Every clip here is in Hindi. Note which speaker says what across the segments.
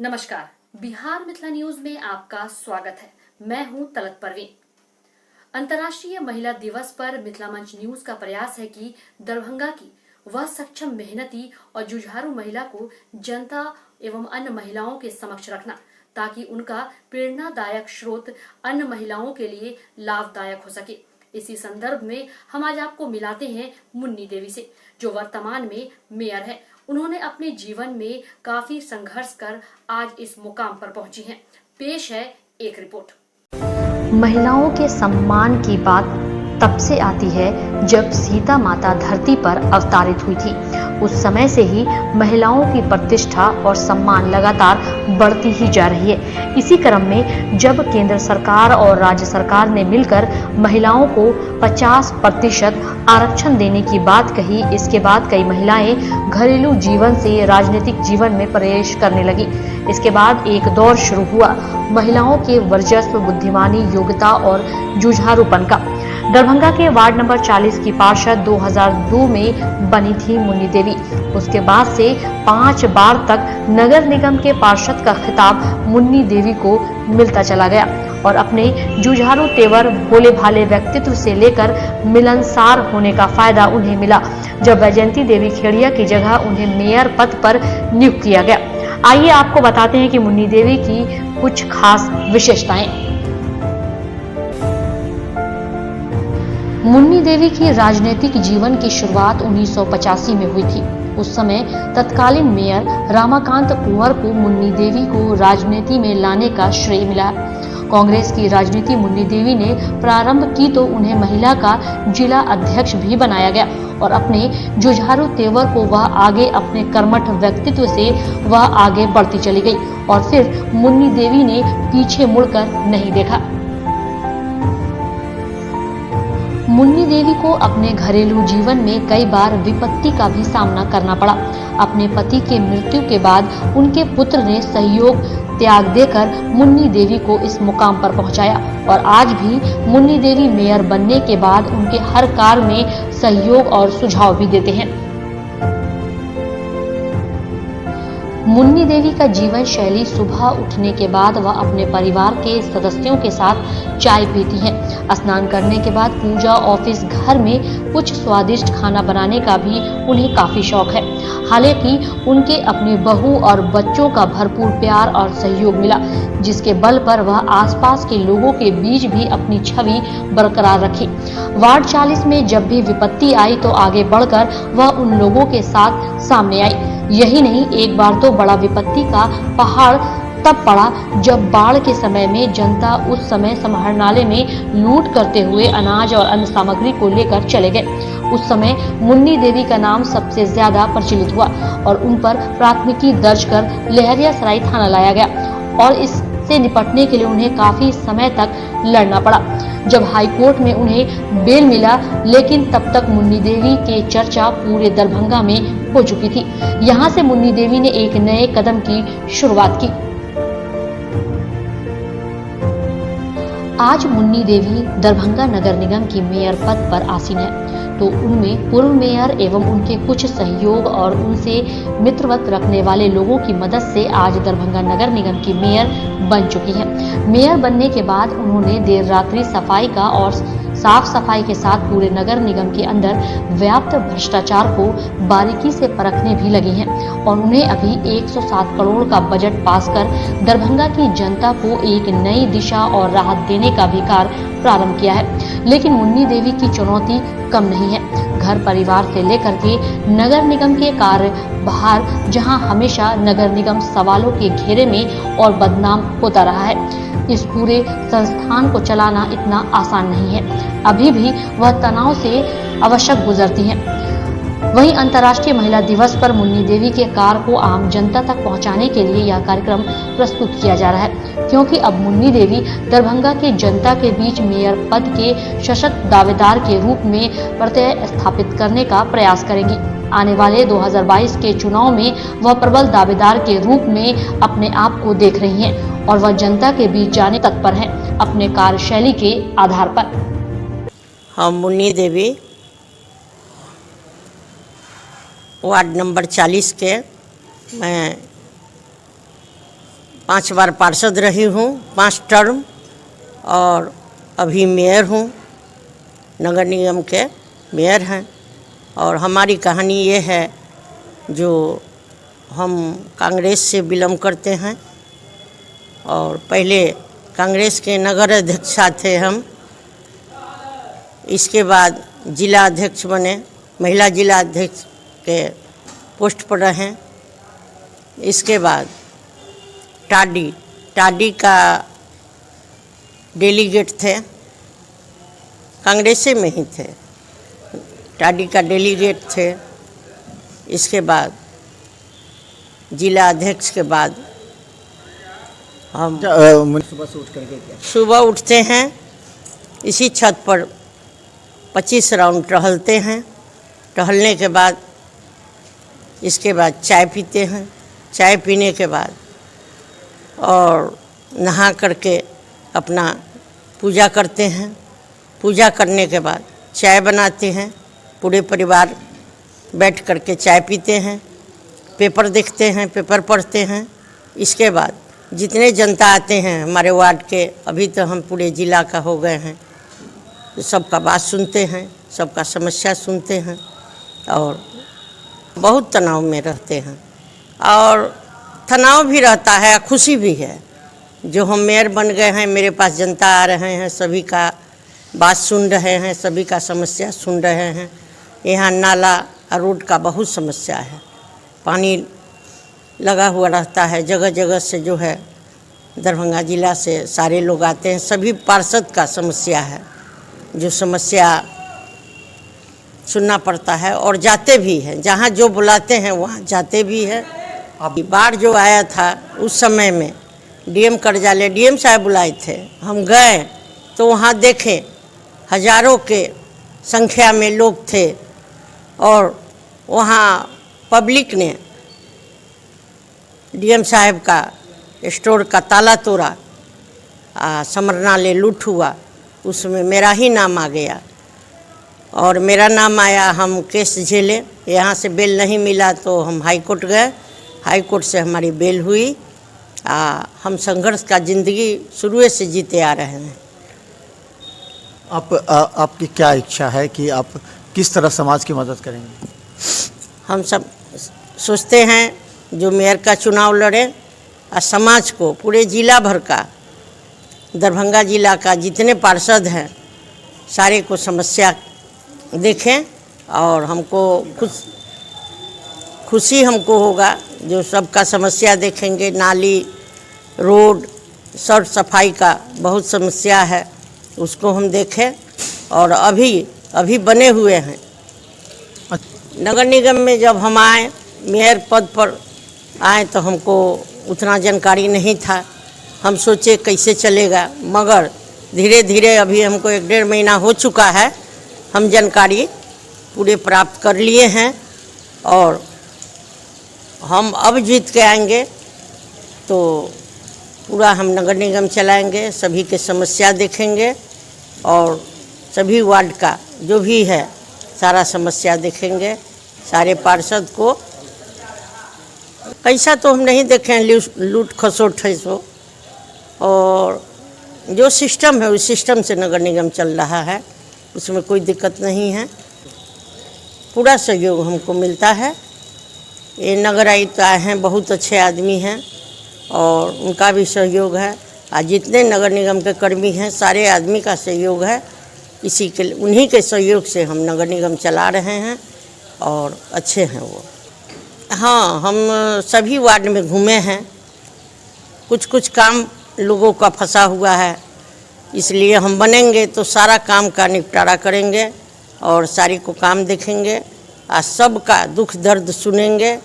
Speaker 1: नमस्कार, बिहार मिथिला न्यूज में आपका स्वागत है। मैं हूं तलत परवीन। अंतर्राष्ट्रीय महिला दिवस पर मिथिला मंच न्यूज का प्रयास है कि दरभंगा की वह सक्षम, मेहनती और जुझारू महिला को जनता एवं अन्य महिलाओं के समक्ष रखना, ताकि उनका प्रेरणादायक स्रोत अन्य महिलाओं के लिए लाभदायक हो सके। इसी संदर्भ में हम आज आपको मिलाते हैं मुन्नी देवी से, जो वर्तमान में मेयर है। उन्होंने अपने जीवन में काफी संघर्ष कर आज इस मुकाम पर पहुंची हैं। पेश है एक रिपोर्ट।
Speaker 2: महिलाओं के सम्मान की बात तब से आती है जब सीता माता धरती पर अवतरित हुई थी। उस समय से ही महिलाओं की प्रतिष्ठा और सम्मान लगातार बढ़ती ही जा रही है। इसी क्रम में जब केंद्र सरकार और राज्य सरकार ने मिलकर महिलाओं को 50% आरक्षण देने की बात कही, इसके बाद कई महिलाएं घरेलू जीवन से राजनीतिक जीवन में प्रवेश करने लगी। इसके बाद एक दौर शुरू हुआ महिलाओं के वर्चस्व, बुद्धिमानी, योग्यता और जुझारूपन का। दरभंगा के वार्ड नंबर 40 की पार्षद 2002 में बनी थी मुन्नी देवी। उसके बाद से 5 बार तक नगर निगम के पार्षद का खिताब मुन्नी देवी को मिलता चला गया और अपने जुझारू तेवर, भोले भाले व्यक्तित्व से लेकर मिलनसार होने का फायदा उन्हें मिला जब वैजयंती देवी खेड़िया की जगह उन्हें मेयर पद पर नियुक्त किया गया। आइए आपको बताते हैं कि मुन्नी देवी की कुछ खास विशेषताएं। मुन्नी देवी की राजनीतिक जीवन की शुरुआत 1985 में हुई थी। उस समय तत्कालीन मेयर रामाकांत कुंवर को मुन्नी देवी को राजनीति में लाने का श्रेय मिला। कांग्रेस की राजनीति मुन्नी देवी ने प्रारंभ की तो उन्हें महिला का जिला अध्यक्ष भी बनाया गया और अपने जुझारू तेवर को वह आगे, अपने कर्मठ व्यक्तित्व से वह आगे बढ़ती चली गई और फिर मुन्नी देवी ने पीछे मुड़कर नहीं देखा। मुन्नी देवी को अपने घरेलू जीवन में कई बार विपत्ति का भी सामना करना पड़ा। अपने पति के मृत्यु के बाद उनके पुत्र ने सहयोग त्याग देकर मुन्नी देवी को इस मुकाम पर पहुंचाया और आज भी मुन्नी देवी मेयर बनने के बाद उनके हर कार्य में सहयोग और सुझाव भी देते हैं। मुन्नी देवी का जीवन शैली सुबह उठने के बाद वह अपने परिवार के सदस्यों के साथ चाय पीती हैं। स्नान करने के बाद पूजा, ऑफिस, घर में कुछ स्वादिष्ट खाना बनाने का भी उन्हें काफी शौक है। हालांकि उनके अपने बहू और बच्चों का भरपूर प्यार और सहयोग मिला, जिसके बल पर वह आसपास के लोगों के बीच भी अपनी छवि बरकरार रखी। वार्ड 40 में जब भी विपत्ति आई तो आगे बढ़कर वह उन लोगों के साथ सामने आई। यही नहीं, एक बार तो बड़ा विपत्ति का पहाड़ तब पड़ा जब बाढ़ के समय में जनता उस समय समाहरणालय में लूट करते हुए अनाज और अन्य सामग्री को लेकर चले गए। उस समय मुन्नी देवी का नाम सबसे ज्यादा प्रचलित हुआ और उन पर प्राथमिकी दर्ज कर लहरियासराय थाना लाया गया और इससे निपटने के लिए उन्हें काफी समय तक लड़ना पड़ा। जब हाईकोर्ट में उन्हें बेल मिला, लेकिन तब तक मुन्नी देवी की चर्चा पूरे दरभंगा में हो चुकी थी। यहाँ से मुन्नी देवी ने एक नए कदम की शुरुआत की। आज मुन्नी देवी दरभंगा नगर निगम की मेयर पद पर आसीन है, तो उनमें पूर्व मेयर एवं उनके कुछ सहयोग और उनसे मित्रवत रखने वाले लोगों की मदद से आज दरभंगा नगर निगम की मेयर बन चुकी है। मेयर बनने के बाद उन्होंने देर रात्रि सफाई का और साफ सफाई के साथ पूरे नगर निगम के अंदर व्याप्त भ्रष्टाचार को बारीकी से परखने भी लगी हैं और उन्हें अभी 107 करोड़ का बजट पास कर दरभंगा की जनता को एक नई दिशा और राहत देने का भी कार्य प्रारंभ किया है। लेकिन मुन्नी देवी की चुनौती कम नहीं है। घर परिवार से लेकर के नगर निगम के कार्यभार, जहां हमेशा नगर निगम सवालों के घेरे में और बदनाम होता रहा है, इस पूरे संस्थान को चलाना इतना आसान नहीं है। अभी भी वह तनाव से आवश्यक गुजरती हैं। वहीं अंतर्राष्ट्रीय महिला दिवस पर मुन्नी देवी के कार्य को आम जनता तक पहुंचाने के लिए यह कार्यक्रम प्रस्तुत किया जा रहा है, क्योंकि अब मुन्नी देवी दरभंगा के जनता के बीच मेयर पद के सशक्त दावेदार के रूप में प्रतिस्थापित करने का प्रयास करेंगी। आने वाले 2022 के चुनाव में वह प्रबल दावेदार के रूप में अपने आप को देख रही हैं और वह जनता के बीच जाने तत्पर हैं अपने कार्यशैली के आधार पर।
Speaker 3: हम मुन्नी देवी वार्ड नंबर 40 के मैं 5 बार पार्षद रही हूँ, 5 टर्म, और अभी मेयर हूँ, नगर निगम के मेयर हैं। और हमारी कहानी ये है, जो हम कांग्रेस से बिलोंग करते हैं और पहले कांग्रेस के नगर अध्यक्ष थे हम। इसके बाद जिला अध्यक्ष बने, महिला जिला अध्यक्ष के पोस्ट पर रहे। इसके बाद टाडी का डेलीगेट थे, कांग्रेस में ही थे, टाडी का डेलीगेट थे। इसके बाद जिला अध्यक्ष के बाद हम
Speaker 4: सुबह से उठ करके क्या?
Speaker 3: सुबह उठते हैं, इसी छत पर 25 राउंड टहलते हैं। टहलने के बाद इसके बाद चाय पीते हैं। चाय पीने के बाद और नहा करके अपना पूजा करते हैं। पूजा करने के बाद चाय बनाते हैं, पूरे परिवार बैठ करके चाय पीते हैं, पेपर देखते हैं, पेपर पढ़ते हैं। इसके बाद जितने जनता आते हैं हमारे वार्ड के, अभी तो हम पूरे ज़िला का हो गए हैं, तो सबका बात सुनते हैं, सबका समस्या सुनते हैं और बहुत तनाव में रहते हैं। और तनाव भी रहता है, खुशी भी है। जो हम मेयर बन गए हैं, मेरे पास जनता आ रहे हैं, सभी का बात सुन रहे हैं, सभी का समस्या सुन रहे हैं। यहाँ नाला और रोड का बहुत समस्या है, पानी लगा हुआ रहता है जगह जगह से। जो है दरभंगा ज़िला से सारे लोग आते हैं, सभी पार्षद का समस्या है, जो समस्या सुनना पड़ता है और जाते भी हैं, जहाँ जो बुलाते हैं वहाँ जाते भी हैं। अब बाढ़ जो आया था उस समय में डीएम करजाले डीएम साहब बुलाए थे, हम गए तो वहाँ देखें हजारों के संख्या में लोग थे और वहाँ पब्लिक ने डीएम साहब का स्टोर का ताला तोड़ा, समरनाले लूट हुआ, उसमें मेरा ही नाम आ गया और मेरा नाम आया। हम केस झेले, यहाँ से बेल नहीं मिला तो हम हाई कोर्ट गए, हाई कोर्ट से हमारी बेल हुई। हम संघर्ष का ज़िंदगी शुरू से जीते आ रहे हैं।
Speaker 4: आपकी क्या इच्छा है कि आप किस तरह समाज की मदद करेंगे?
Speaker 3: हम सब सोचते हैं जो मेयर का चुनाव लड़े और समाज को, पूरे ज़िला भर का, दरभंगा ज़िला का जितने पार्षद हैं सारे को समस्या देखें और हमको खुशी हमको होगा जो सबका समस्या देखेंगे। नाली, रोड, सड़क सफाई का बहुत समस्या है, उसको हम देखें। और अभी बने हुए हैं। नगर निगम में जब हम आए, मेयर पद पर आए, तो हमको उतना जानकारी नहीं था। हम सोचे कैसे चलेगा, मगर धीरे धीरे अभी हमको 1-1.5 महीना हो चुका है, हम जानकारी पूरे प्राप्त कर लिए हैं और हम अब जीत के आएंगे तो पूरा हम नगर निगम चलाएंगे, सभी के समस्या देखेंगे और सभी वार्ड का जो भी है सारा समस्या देखेंगे। सारे पार्षद को कैसा तो हम नहीं देखें, लूट खसोट है सो, और जो सिस्टम है उस सिस्टम से नगर निगम चल रहा है, उसमें कोई दिक्कत नहीं है। पूरा सहयोग हमको मिलता है। ये नगर आयुक्त आए हैं, बहुत अच्छे आदमी हैं और उनका भी सहयोग है। आज जितने नगर निगम के कर्मी हैं सारे आदमी का सहयोग है, उन्हीं के सहयोग से हम नगर निगम चला रहे हैं और अच्छे हैं वो। हाँ, हम सभी वार्ड में घूमे हैं, कुछ काम लोगों का फंसा हुआ है, इसलिए हम बनेंगे तो सारा काम का निपटारा करेंगे और सारी को काम देखेंगे और सबका दुख दर्द सुनेंगे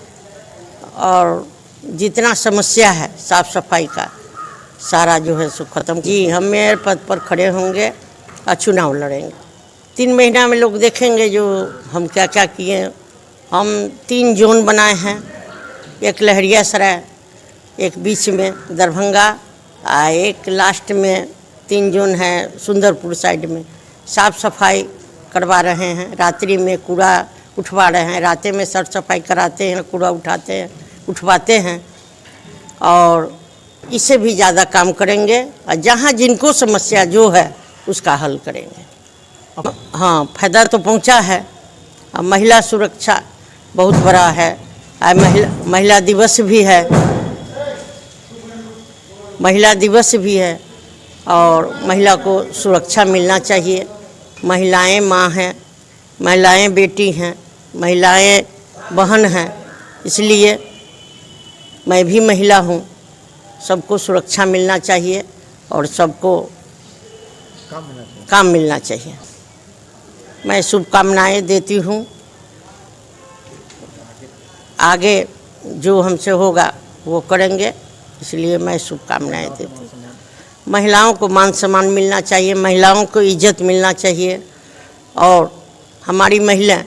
Speaker 3: और जितना समस्या है साफ़ सफाई का सारा जो है सो ख़त्म। जी, हम मेयर पद पर खड़े होंगे और चुनाव लड़ेंगे। 3 महीना में लोग देखेंगे जो हम क्या क्या किए। हम 3 जोन बनाए हैं, एक लहरियासराय, एक बीच में दरभंगा, एक लास्ट में 3 जोन है सुंदरपुर साइड में। साफ़ सफाई करवा रहे हैं, रात्रि में कूड़ा उठवा रहे हैं, रातें में साफ सफाई कराते हैं, कूड़ा उठवाते हैं और इससे भी ज़्यादा काम करेंगे और जहाँ जिनको समस्या जो है उसका हल करेंगे। हाँ, फायदा तो पहुँचा है। और महिला सुरक्षा बहुत बड़ा है। महिला दिवस भी है, महिला दिवस भी है और महिला को सुरक्षा मिलना चाहिए। महिलाएं माँ हैं, महिलाएं बेटी हैं, महिलाएं बहन हैं, इसलिए मैं भी महिला हूँ। सबको सुरक्षा मिलना चाहिए और सबको काम मिलना चाहिए। मैं शुभकामनाएं देती हूँ। आगे जो हमसे होगा वो करेंगे, इसलिए मैं शुभकामनाएं देती हूँ। महिलाओं को मान सम्मान मिलना चाहिए, महिलाओं को इज्जत मिलना चाहिए और हमारी महिला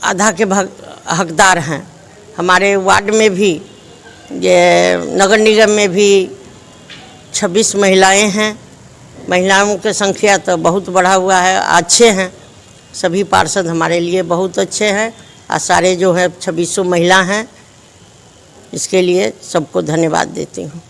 Speaker 3: आधा के हकदार हैं। हमारे वार्ड में भी, ये नगर निगम में भी 26 महिलाएं हैं। महिलाओं की संख्या तो बहुत बढ़ा हुआ है, अच्छे हैं। सभी पार्षद हमारे लिए बहुत अच्छे हैं और सारे जो है 2600 महिला हैं। इसके लिए सबको धन्यवाद देती हूँ।